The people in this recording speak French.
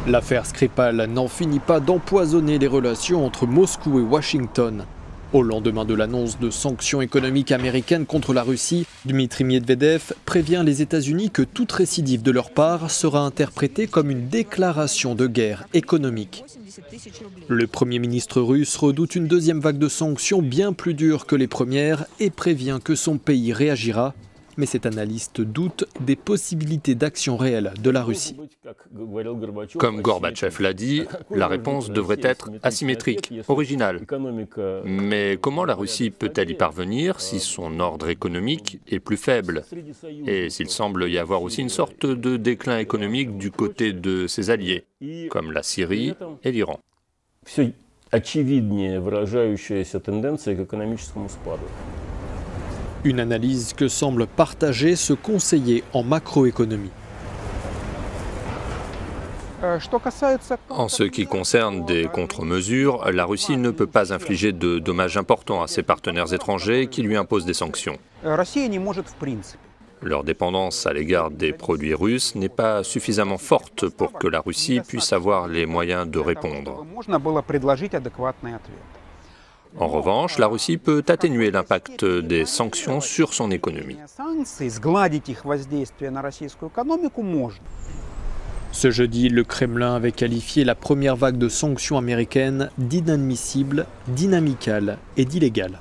L'affaire Skripal n'en finit pas d'empoisonner les relations entre Moscou et Washington. Au lendemain de l'annonce de sanctions économiques américaines contre la Russie, Dmitry Medvedev prévient les États-Unis que toute récidive de leur part sera interprétée comme une déclaration de guerre économique. Le Premier ministre russe redoute une deuxième vague de sanctions bien plus dure que les premières et prévient que son pays réagira. Mais cet analyste doute des possibilités d'action réelle de la Russie. Comme Gorbatchev l'a dit, la réponse devrait être asymétrique, originale. Mais comment la Russie peut-elle y parvenir si son ordre économique est plus faible et s'il semble y avoir aussi une sorte de déclin économique du côté de ses alliés, comme la Syrie et l'Iran? Une analyse que semble partager ce conseiller en macroéconomie. En ce qui concerne des contre-mesures, la Russie ne peut pas infliger de dommages importants à ses partenaires étrangers qui lui imposent des sanctions. Leur dépendance à l'égard des produits russes n'est pas suffisamment forte pour que la Russie puisse avoir les moyens de répondre. En revanche, la Russie peut atténuer l'impact des sanctions sur son économie. Ce jeudi, le Kremlin avait qualifié la première vague de sanctions américaines d'inadmissible, d'inamicale et d'illégale.